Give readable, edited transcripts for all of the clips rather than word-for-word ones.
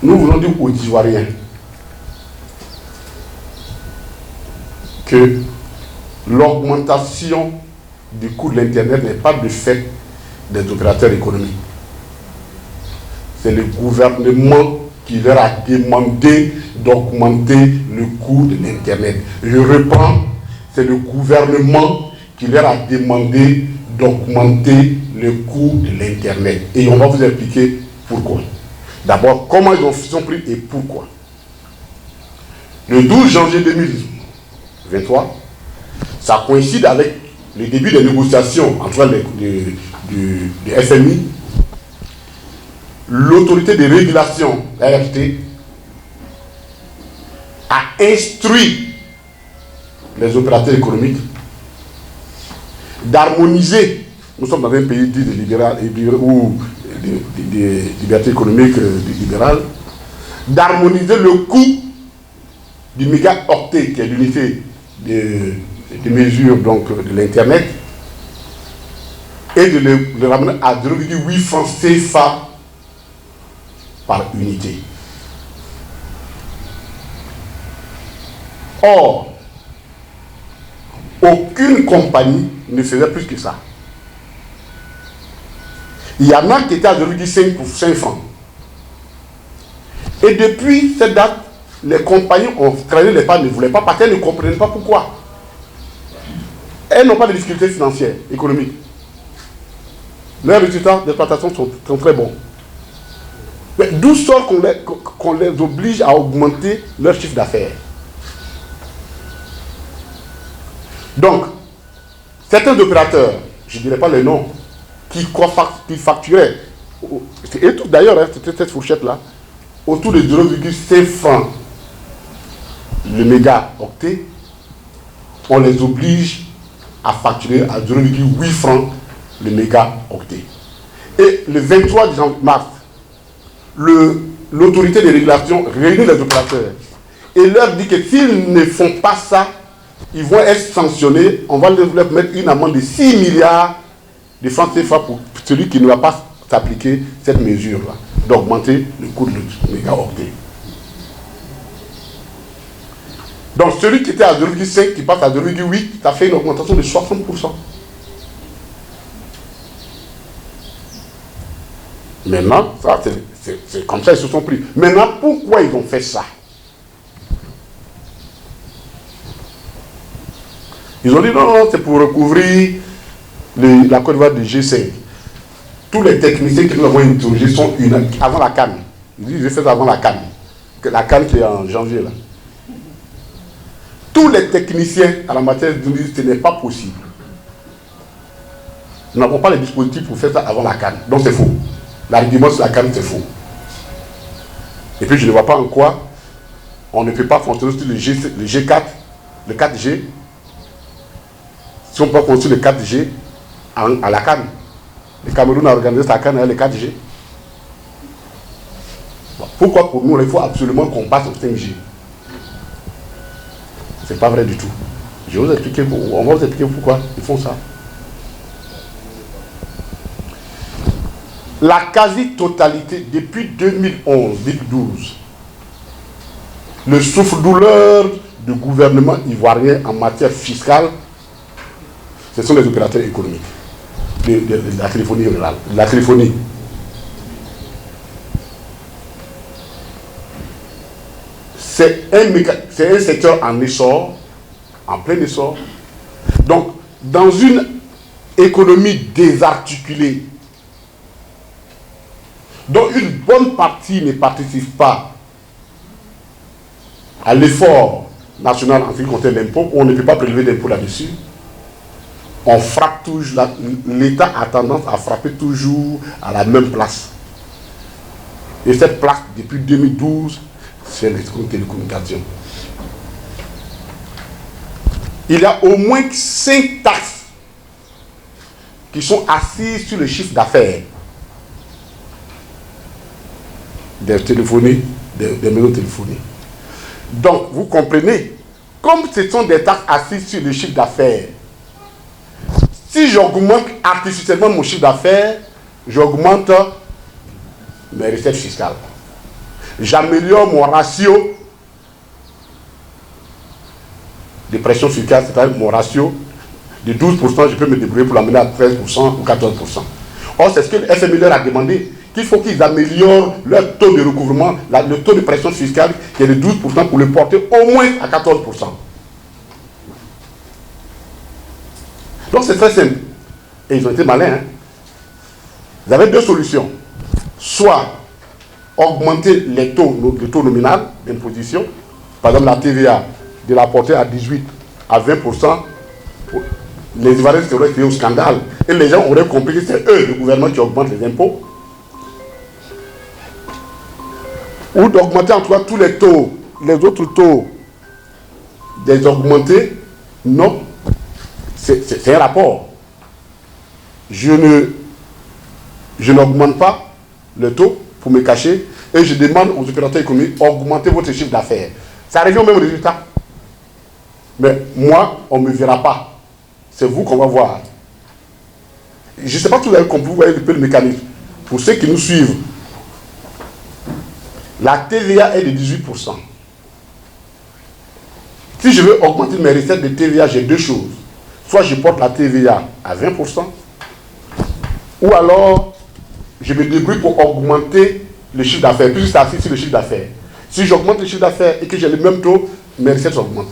nous voulons dire aux Ivoiriens que l'augmentation du coût de l'Internet n'est pas du fait des opérateurs économiques. C'est le gouvernement qui leur a demandé d'augmenter le coût de l'Internet. Je reprends, c'est le gouvernement qui leur a demandé d'augmenter le coût de l'Internet. Et on va vous expliquer pourquoi. D'abord, comment ils ont pris et pourquoi. Le 12 janvier 2023, ça coïncide avec le début des négociations entre du FMI, l'autorité de régulation, l'ART, a instruit les opérateurs économiques d'harmoniser, nous sommes dans un pays dit de libéral ou de liberté économique libérale, d'harmoniser le coût du mégaoctet, qui est l'unité de mesure donc, de l'Internet, et de le ramener à 0,8 francs CFA par unité. Or, aucune compagnie ne faisait plus que ça. Il y en a qui étaient à 0,5 pour 5 francs. Et depuis cette date, les compagnies ont traîné les pas, ne voulaient pas parce qu'elles ne comprenaient pas pourquoi. Elles n'ont pas de difficultés financières, économiques. Leurs résultats d'exploitation sont très bons. Mais d'où sort qu'on les oblige à augmenter leur chiffre d'affaires? Donc, certains opérateurs, je ne dirais pas les noms, qui facturaient, et tout d'ailleurs, hein, c'était cette fourchette-là, autour de 0,5 francs le mégaoctet, on les oblige à facturer à 0,8 francs le mégaoctet. Et le 23 mars, l'autorité de régulation réunit les opérateurs et leur dit que s'ils ne font pas ça, ils vont être sanctionnés. On va leur mettre une amende de 6 milliards de francs CFA pour celui qui ne va pas s'appliquer cette mesure-là, d'augmenter le coût de mégaoctet. Donc celui qui était à 0,5 qui passe à 0,8, ça fait une augmentation de 60%. Maintenant, c'est comme ça ils se sont pris. Maintenant, pourquoi ils ont fait ça? Ils ont dit non, c'est pour recouvrir la Côte d'Ivoire du G5. Tous les techniciens qui nous avons interrogés sont avant la CAN. Ils disent, j'ai fait ça avant la CAN. La CAN qui est en janvier là. Tous les techniciens à la matière nous disent que ce n'est pas possible. Nous n'avons pas les dispositifs pour faire ça avant la CAN. Donc c'est faux. L'argument sur la CAN, c'est faux. Et puis je ne vois pas en quoi on ne peut pas fonctionner sur le G4, le 4G. Si on peut construire le 4G à la CAN. Le Cameroun a organisé sa CAN avec le 4G. Bon, pourquoi pour nous, il faut absolument qu'on passe au 5G? C'est pas vrai du tout. Je vais vous expliquer, on va vous expliquer pourquoi ils font ça. La quasi-totalité, depuis 2011-2012, le souffre-douleur du gouvernement ivoirien en matière fiscale, ce sont les opérateurs économiques, de la téléphonie rurale, de la téléphonie. C'est un secteur en essor, en plein essor. Donc, dans une économie désarticulée, dont une bonne partie ne participe pas à l'effort national en ce qui concerne l'impôt, on ne peut pas prélever d'impôt là-dessus, on frappe toujours, l'État a tendance à frapper toujours à la même place. Et cette place, depuis 2012, c'est les télécommunications. Il y a au moins 5 taxes qui sont assises sur le chiffre d'affaires des téléphonies, des maisons téléphoniques. Donc, vous comprenez, comme ce sont des taxes assises sur le chiffre d'affaires, si j'augmente artificiellement mon chiffre d'affaires, j'augmente mes recettes fiscales. j'améliore mon ratio de pression fiscale, c'est-à-dire mon ratio de 12%, je peux me débrouiller pour l'amener à 13% ou 14%. Or, c'est ce que le FMI leur a demandé, qu'il faut qu'ils améliorent leur taux de recouvrement, le taux de pression fiscale qui est de 12% pour le porter au moins à 14%. Donc c'est très simple. Et ils ont été malins. Hein. Vous avez deux solutions. Soit augmenter le taux nominal d'imposition, par exemple la TVA, de la porter à 18 à 20%, les Ivoiriens seraient créés au scandale. Et les gens auraient compris que c'est eux, le gouvernement, qui augmente les impôts. Ou d'augmenter en tout cas tous les taux, les autres taux, des augmenter. Non, c'est un rapport. Je n'augmente pas le taux pour me cacher et je demande aux opérateurs économiques d'augmenter votre chiffre d'affaires. Ça revient au même résultat. Mais moi, on ne me verra pas. C'est vous qu'on va voir. Je ne sais pas si vous avez compris, vous voyez un peu le mécanisme. Pour ceux qui nous suivent, la TVA est de 18%. Si je veux augmenter mes recettes de TVA, j'ai deux choses. Soit je porte la TVA à 20%, ou alors je me débrouille pour augmenter le chiffre d'affaires, puisque c'est assis sur le chiffre d'affaires. Si j'augmente le chiffre d'affaires et que j'ai le même taux, mes recettes augmentent.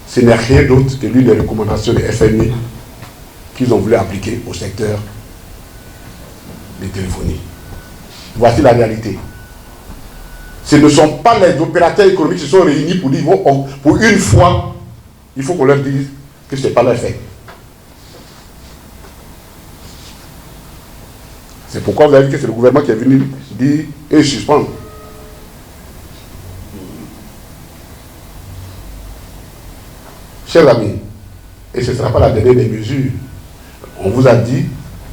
Ce n'est rien d'autre que l'une des recommandations des FMI qu'ils ont voulu appliquer au secteur des téléphonies. Voici la réalité. Ce ne sont pas les opérateurs économiques qui se sont réunis pour dire, pour une fois, il faut qu'on leur dise que ce n'est pas leur fait. C'est pourquoi vous avez vu que c'est le gouvernement qui est venu dire et suspendre. Chers amis, et ce ne sera pas la dernière des mesures, on vous a dit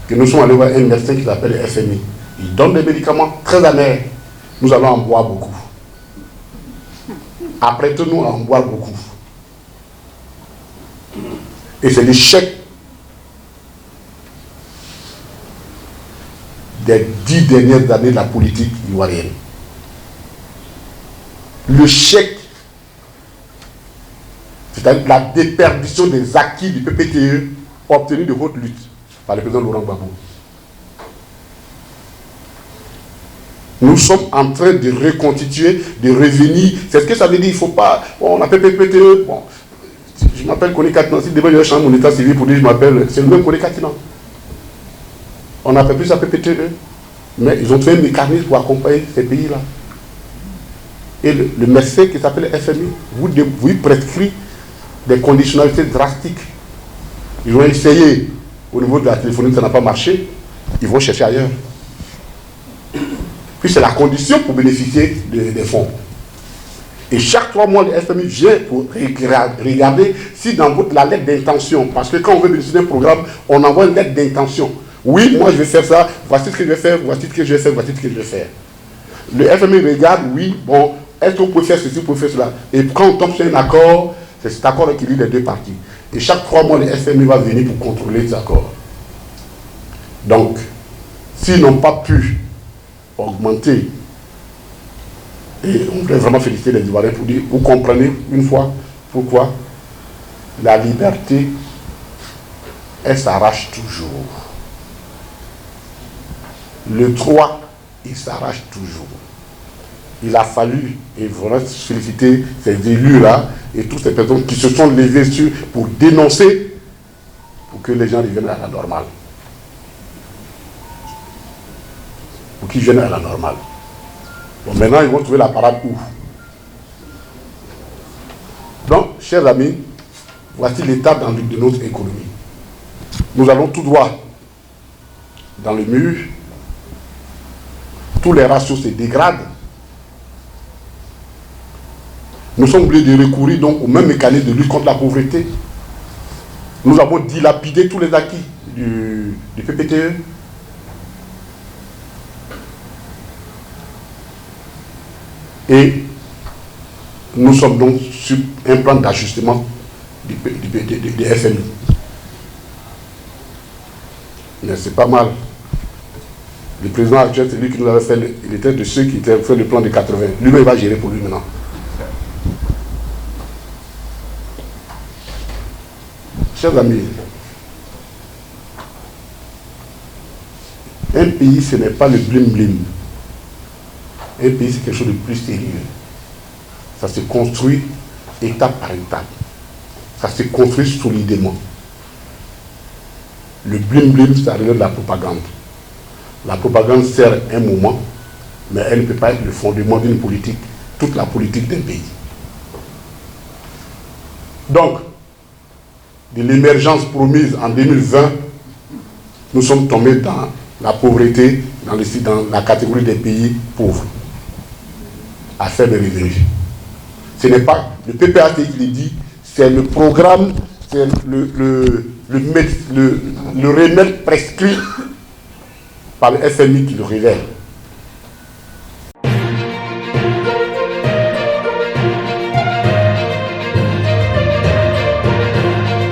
que nous sommes allés voir un médecin qui s'appelle le FMI. Il donne des médicaments très amers. Nous allons en boire beaucoup. Apprêtons-nous à en boire beaucoup. Et c'est l'échec des 10 dernières années de la politique ivoirienne. Le chèque, c'est-à-dire la déperdition des acquis du PPTE obtenus de haute lutte par le président Laurent Gbagbo. Nous sommes en train de reconstituer, de revenir. C'est ce que ça veut dire. Il ne faut pas. Bon, on appelle PPTE. Bon, je m'appelle Kone Katinan. Si demain je change mon état civil pour dire je m'appelle, c'est le même Kone Katinan. On n'appelle plus ça PPTE. Mais ils ont fait un mécanisme pour accompagner ces pays-là. Et le médecin qui s'appelle FMI, vous prescrit des conditionnalités drastiques. Ils ont essayé au niveau de la téléphonie, ça n'a pas marché. Ils vont chercher ailleurs. Puis c'est la condition pour bénéficier des fonds. Et chaque 3 mois, le FMI vient pour regarder si dans la lettre d'intention, parce que quand on veut bénéficier d'un programme, on envoie une lettre d'intention. Oui, moi je vais faire ça, voici ce que je vais faire, voici ce que je vais faire, voici ce que je vais faire. Le FMI regarde, oui, bon, est-ce qu'on peut faire ceci, on peut faire cela. Et quand on tombe sur un accord, c'est cet accord qui lie les deux parties. Et chaque 3 mois, le FMI va venir pour contrôler cet accord. Donc, s'ils n'ont pas pu augmenter, et on voudrait vraiment féliciter les Ivoiriens pour dire, vous comprenez une fois pourquoi la liberté, elle s'arrache toujours. Le droit, il s'arrache toujours. Il a fallu, et vraiment féliciter ces élus-là et toutes ces personnes qui se sont levées pour dénoncer, pour que les gens reviennent à la normale. Pour qu'ils viennent à la normale. Bon, maintenant, ils vont trouver la parade où? Donc, chers amis, voici l'état de notre économie. Nous allons tout droit dans le mur. Tous les ratios se dégradent. Nous sommes obligés de recourir donc au même mécanisme de lutte contre la pauvreté. Nous avons dilapidé tous les acquis du PPTE. Et nous sommes donc sur un plan d'ajustement du FMI. Mais c'est pas mal. Le président actuel, c'est lui qui nous avait fait, il était de ceux qui avaient fait le plan de 80. Lui-même, il va gérer pour lui maintenant. Chers amis, un pays, ce n'est pas le blim-blim. Un pays, c'est quelque chose de plus sérieux. Ça se construit étape par étape. Ça se construit solidement. Le blim-blim, ça relève de la propagande. La propagande sert un moment, mais elle ne peut pas être le fondement d'une politique, toute la politique d'un pays. Donc, de l'émergence promise en 2020, nous sommes tombés dans la pauvreté, dans la catégorie des pays pauvres, à faible revenu. Ce n'est pas le PPAC qui le dit, c'est le programme, c'est le remède prescrit par le FMI qui le révèle.